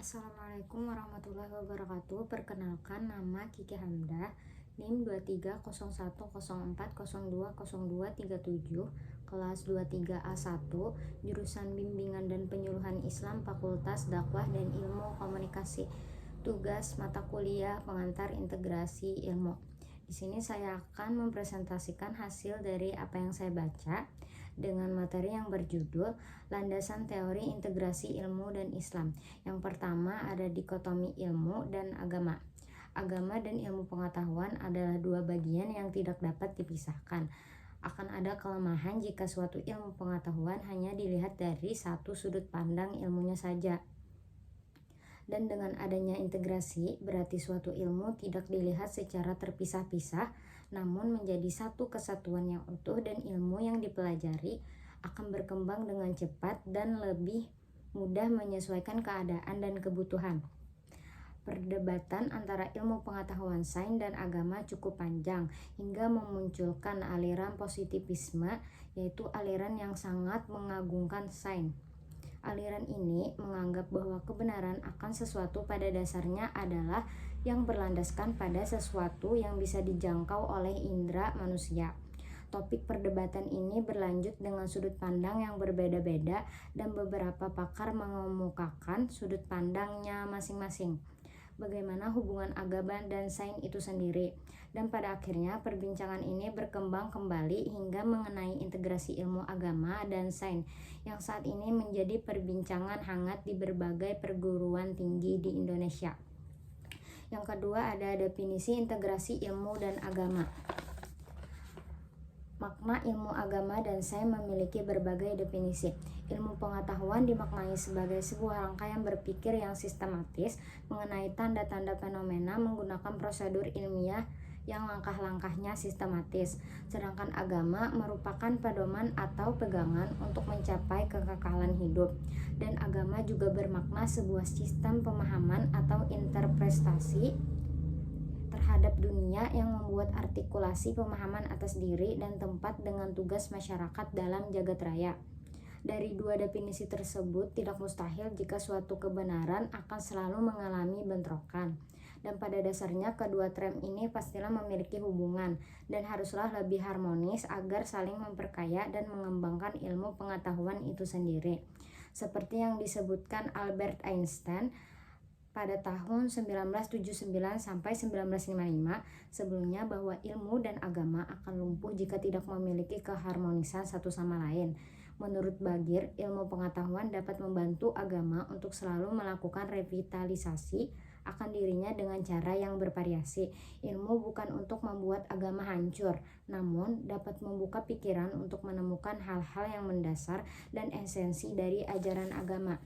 Assalamualaikum warahmatullahi wabarakatuh. Perkenalkan, nama Kiki Hamdah, NIM 230104020237, kelas 23A1, jurusan Bimbingan dan Penyuluhan Islam, Fakultas Dakwah dan Ilmu Komunikasi. Tugas mata kuliah pengantar integrasi ilmu. Di sini saya akan mempresentasikan hasil dari apa yang saya baca dengan materi yang berjudul Landasan Teori Integrasi Ilmu dan Islam. Yang pertama ada dikotomi ilmu dan agama. Agama dan ilmu pengetahuan adalah dua bagian yang tidak dapat dipisahkan. Akan ada kelemahan jika suatu ilmu pengetahuan hanya dilihat dari satu sudut pandang ilmunya saja. Dan dengan adanya integrasi, berarti suatu ilmu tidak dilihat secara terpisah-pisah, namun menjadi satu kesatuan yang utuh, dan ilmu yang dipelajari akan berkembang dengan cepat dan lebih mudah menyesuaikan keadaan dan kebutuhan. Perdebatan antara ilmu pengetahuan sains dan agama cukup panjang, hingga memunculkan aliran positivisme, yaitu aliran yang sangat mengagungkan sains. Aliran ini menganggap bahwa kebenaran akan sesuatu pada dasarnya adalah yang berlandaskan pada sesuatu yang bisa dijangkau oleh indera manusia. Topik perdebatan ini berlanjut dengan sudut pandang yang berbeda-beda, dan beberapa pakar mengemukakan sudut pandangnya masing-masing. Bagaimana hubungan agama dan sains itu sendiri. Dan pada akhirnya perbincangan ini berkembang kembali hingga mengenai integrasi ilmu agama dan sains, yang saat ini menjadi perbincangan hangat di berbagai perguruan tinggi di Indonesia. Yang kedua ada definisi integrasi ilmu dan agama. Makna ilmu agama dan sains memiliki berbagai definisi. Ilmu pengetahuan dimaknai sebagai sebuah rangkaian berpikir yang sistematis mengenai tanda-tanda fenomena menggunakan prosedur ilmiah yang langkah-langkahnya sistematis. Sedangkan agama merupakan pedoman atau pegangan untuk mencapai kekekalan hidup. Dan agama juga bermakna sebuah sistem pemahaman atau interpretasi terhadap dunia yang membuat artikulasi pemahaman atas diri dan tempat dengan tugas masyarakat dalam jagat raya. Dari dua definisi tersebut tidak mustahil jika suatu kebenaran akan selalu mengalami bentrokan. Dan pada dasarnya kedua term ini pastilah memiliki hubungan dan haruslah lebih harmonis agar saling memperkaya dan mengembangkan ilmu pengetahuan itu sendiri. Seperti yang disebutkan Albert Einstein pada tahun 1979 sampai 1955 sebelumnya, bahwa ilmu dan agama akan lumpuh jika tidak memiliki keharmonisan satu sama lain. Menurut Bagir, ilmu pengetahuan dapat membantu agama untuk selalu melakukan revitalisasi akan dirinya dengan cara yang bervariasi. Ilmu bukan untuk membuat agama hancur, namun dapat membuka pikiran untuk menemukan hal-hal yang mendasar dan esensi dari ajaran agama.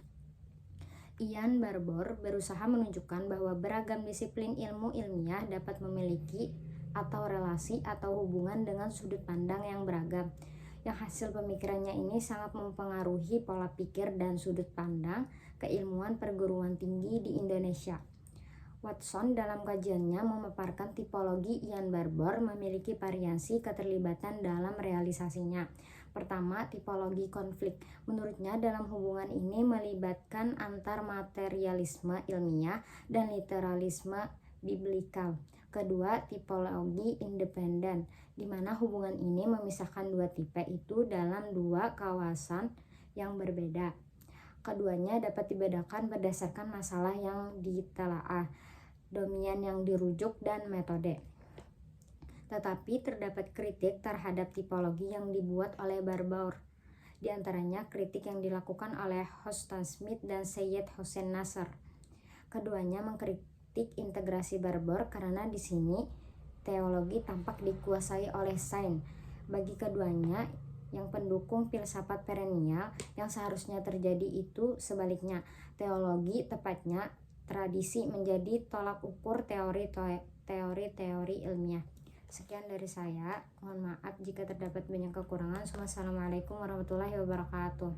Ian Barbour berusaha menunjukkan bahwa beragam disiplin ilmu ilmiah dapat memiliki atau relasi atau hubungan dengan sudut pandang yang beragam, yang hasil pemikirannya ini sangat mempengaruhi pola pikir dan sudut pandang keilmuan perguruan tinggi di Indonesia. Watson dalam kajiannya memaparkan tipologi Ian Barbour memiliki variasi keterlibatan dalam realisasinya. Pertama, tipologi konflik. Menurutnya dalam hubungan ini melibatkan antar materialisme ilmiah dan literalisme biblikal. Kedua, tipologi independen, di mana hubungan ini memisahkan dua tipe itu dalam dua kawasan yang berbeda. Keduanya dapat dibedakan berdasarkan masalah yang ditelaah, domain yang dirujuk, dan metode. Tetapi terdapat kritik terhadap tipologi yang dibuat oleh Barbour. Di antaranya kritik yang dilakukan oleh Hostan Smith dan Syed Hossein Nasr. Keduanya mengkritik integrasi Barbour karena di sini teologi tampak dikuasai oleh sains. Bagi keduanya, yang pendukung filsafat perennial, yang seharusnya terjadi itu sebaliknya. Teologi, tepatnya tradisi, menjadi tolak ukur teori-teori ilmiah. Sekian dari saya. Mohon maaf jika terdapat banyak kekurangan. Wassalamualaikum warahmatullahi wabarakatuh.